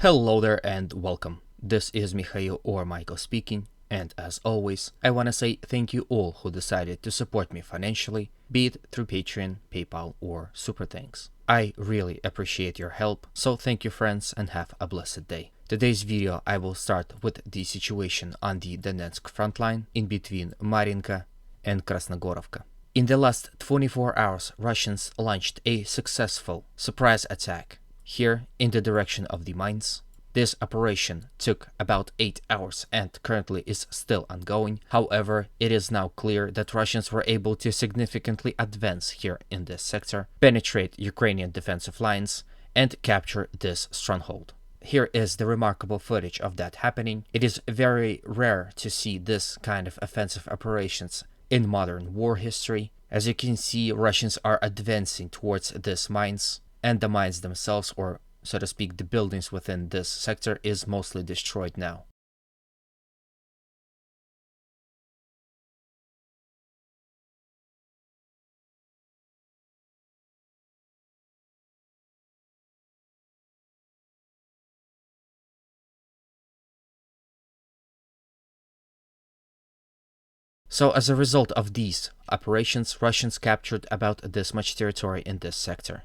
Hello there and welcome. This is Mikhail or Michael speaking, and as always, I want to say thank you all who decided to support me financially, be it through Patreon, PayPal, or Super Thanks. I really appreciate your help, so thank you friends and have a blessed day. Today's video I will start with the situation on the Donetsk front line in between Marinka and Krasnogorovka. In the last 24 hours, Russians launched a successful surprise attack here in the direction of the mines. This operation took about 8 hours and currently is still ongoing. However, it is now clear that Russians were able to significantly advance here in this sector, penetrate Ukrainian defensive lines, and capture this stronghold. Here is the remarkable footage of that happening. It is very rare to see this kind of offensive operations in modern war history. As you can see, Russians are advancing towards these mines, and the mines themselves, or so to speak, the buildings within this sector, is mostly destroyed now. So as a result of these operations, Russians captured about this much territory in this sector.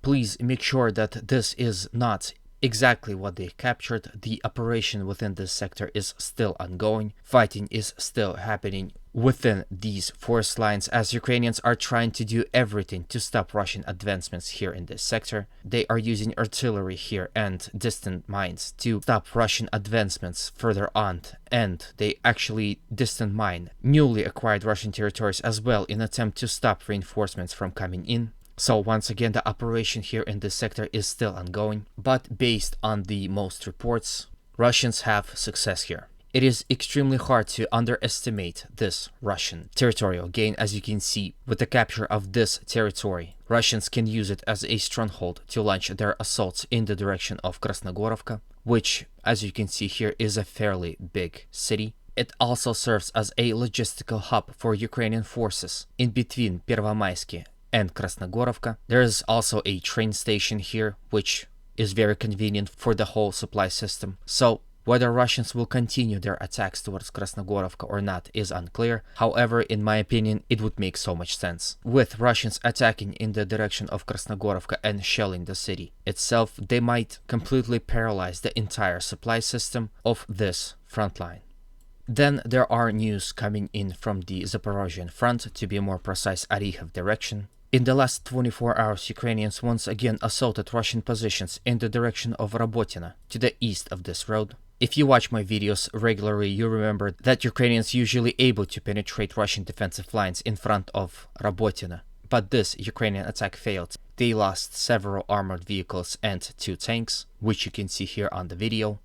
Please make sure that this is not exactly what they captured. The operation within this sector is still ongoing. Fighting is still happening within these forest lines as Ukrainians are trying to do everything to stop Russian advancements here in this sector. They are using artillery here and distant mines to stop Russian advancements further on, and they actually distant mine newly acquired Russian territories as well in attempt to stop reinforcements from coming in. So once again, the operation here in this sector is still ongoing, but based on the most reports, Russians have success here. It is extremely hard to underestimate this Russian territorial gain. As you can see, with the capture of this territory, Russians can use it as a stronghold to launch their assaults in the direction of Krasnogorovka, which, as you can see here, is a fairly big city. It also serves as a logistical hub for Ukrainian forces in between Pervomaisky and Krasnogorovka. There is also a train station here, which is very convenient for the whole supply system. So whether Russians will continue their attacks towards Krasnogorovka or not is unclear. However, in my opinion, it would make so much sense. With Russians attacking in the direction of Krasnogorovka and shelling the city itself, they might completely paralyze the entire supply system of this front line. Then there are news coming in from the Zaporozhian front, to be more precise, Orykhov direction. In the last 24 hours, Ukrainians once again assaulted Russian positions in the direction of Robotyne, to the east of this road. If you watch my videos regularly, you remember that Ukrainians usually able to penetrate Russian defensive lines in front of Robotyne. But this Ukrainian attack failed. They lost several armored vehicles and 2 tanks, which you can see here on the video.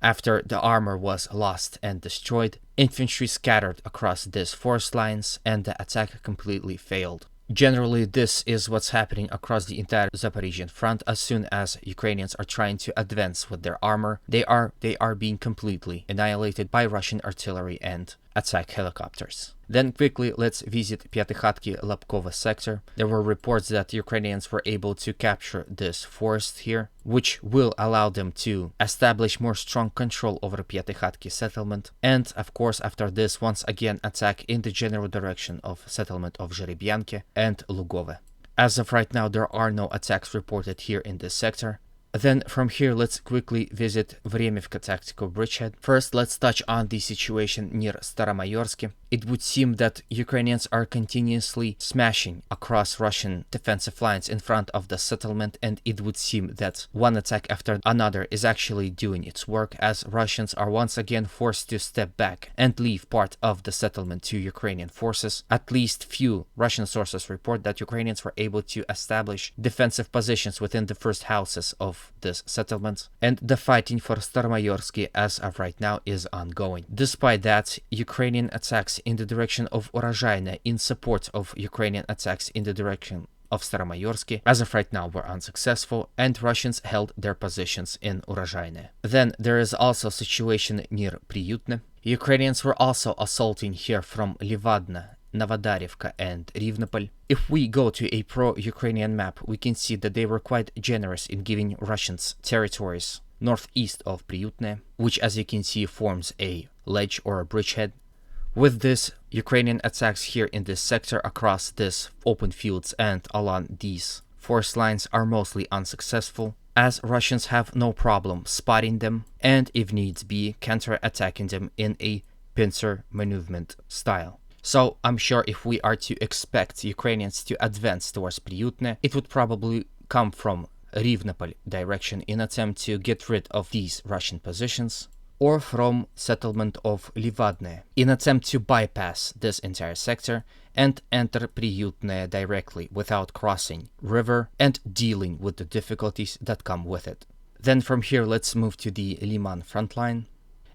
After the armor was lost and destroyed, infantry scattered across these forest lines and the attack completely failed. Generally, this is what's happening across the entire Zaporizhian front. As soon as Ukrainians are trying to advance with their armor, they are being completely annihilated by Russian artillery and attack helicopters. Then quickly, let's visit Pyatikhatki Lapkovo sector. There were reports that Ukrainians were able to capture this forest here, which will allow them to establish more strong control over Pyatikhatki settlement, and of course after this once again attack in the general direction of settlement of Zherebyanki and Lugove. As of right now, there are no attacks reported here in this sector. Then from here, let's quickly visit Vremivka tactical bridgehead. First, let's touch on the situation near Staromayorsky. It would seem that Ukrainians are continuously smashing across Russian defensive lines in front of the settlement, and it would seem that one attack after another is actually doing its work, as Russians are once again forced to step back and leave part of the settlement to Ukrainian forces. At least few Russian sources report that Ukrainians were able to establish defensive positions within the first houses of of this settlement, and the fighting for Staromayorsky as of right now is ongoing. Despite that, Ukrainian attacks in the direction of Urozhaine in support of Ukrainian attacks in the direction of Staromayorsky as of right now were unsuccessful, and Russians held their positions in Urozhaine. Then there is also a situation near Priyutne. Ukrainians were also assaulting here from Livadna, Novodarivka and Rivnopol. If we go to a pro-Ukrainian map, we can see that they were quite generous in giving Russians territories northeast of Priyutne, which as you can see forms a ledge or a bridgehead. With this, Ukrainian attacks here in this sector across this open fields and along these forest lines are mostly unsuccessful, as Russians have no problem spotting them and, if needs be, counter-attacking them in a pincer maneuver style. So I'm sure if we are to expect Ukrainians to advance towards Priyutne, it would probably come from Rivnopol direction in attempt to get rid of these Russian positions, or from settlement of Livadne in attempt to bypass this entire sector and enter Priyutne directly without crossing river and dealing with the difficulties that come with it. Then from here let's move to the Liman front line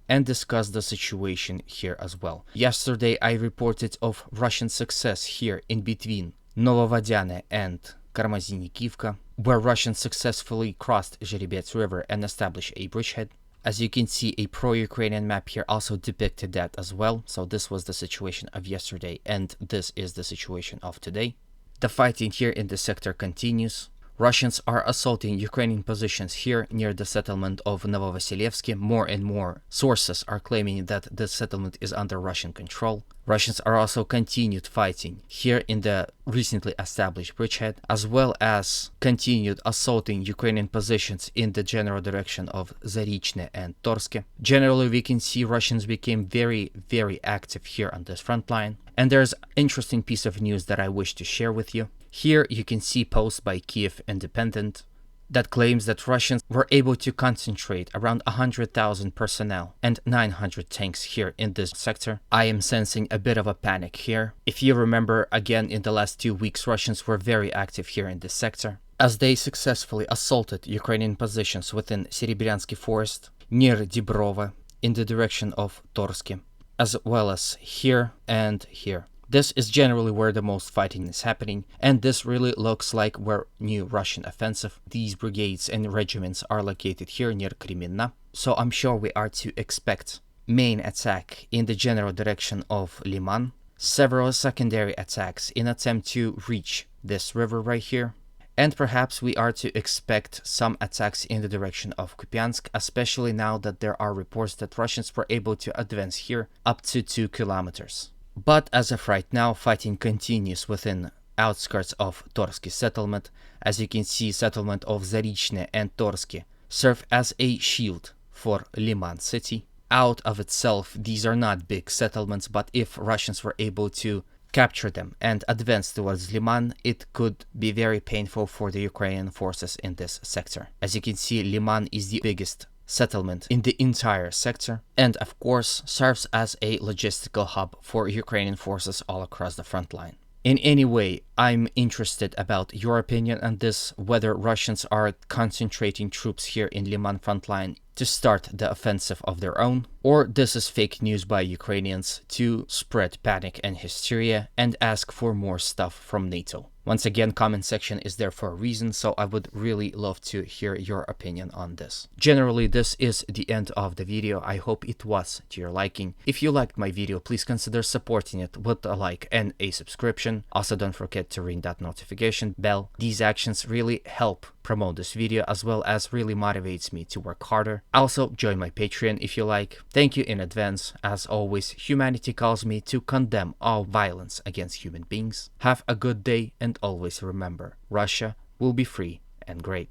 and discuss the situation here as well. Yesterday I reported of Russian success here in between Novovodyane and Karmazinikivka, where Russians successfully crossed Zherebets River and established a bridgehead. As you can see, a pro-Ukrainian map here also depicted that as well. So this was the situation of yesterday, and this is the situation of today. The fighting here in this sector continues. Russians are assaulting Ukrainian positions here near the settlement of Novovasilevsky. More and more sources are claiming that this settlement is under Russian control. Russians are also continued fighting here in the recently established bridgehead, as well as continued assaulting Ukrainian positions in the general direction of Zarichne and Torske. Generally, we can see Russians became very, very active here on this front line. And there's an interesting piece of news that I wish to share with you. Here you can see post by Kiev Independent that claims that Russians were able to concentrate around 100,000 personnel and 900 tanks here in this sector. I am sensing a bit of a panic here. If you remember, again, in the last 2 weeks, Russians were very active here in this sector, as they successfully assaulted Ukrainian positions within Serebryansky forest, near Dibrova, in the direction of Torske, as well as here and here. This is generally where the most fighting is happening, and this really looks like where new Russian offensive. These brigades and regiments are located here near Kreminna, so I'm sure we are to expect main attack in the general direction of Liman, several secondary attacks in attempt to reach this river right here, and perhaps we are to expect some attacks in the direction of Kupiansk, especially now that there are reports that Russians were able to advance here up to 2 kilometers. But as of right now, fighting continues within outskirts of Torske settlement. As you can see, settlement of Zarichne and Torske serve as a shield for Liman city. Out of itself, these are not big settlements, but if Russians were able to capture them and advance towards Liman, it could be very painful for the Ukrainian forces in this sector. As you can see, Liman is the biggest settlement in the entire sector, and of course serves as a logistical hub for Ukrainian forces all across the front line. In any way, I'm interested about your opinion on this, whether Russians are concentrating troops here in Liman front line to start the offensive of their own, or this is fake news by Ukrainians to spread panic and hysteria and ask for more stuff from NATO. Once again, comment section is there for a reason, so I would really love to hear your opinion on this. Generally, this is the end of the video. I hope it was to your liking. If you liked my video, please consider supporting it with a like and a subscription. Also, don't forget to ring that notification bell. These actions really help promote this video, as well as really motivates me to work harder. Also, join my Patreon if you like. Thank you in advance. As always, humanity calls me to condemn all violence against human beings. Have a good day, and always remember, Russia will be free and great.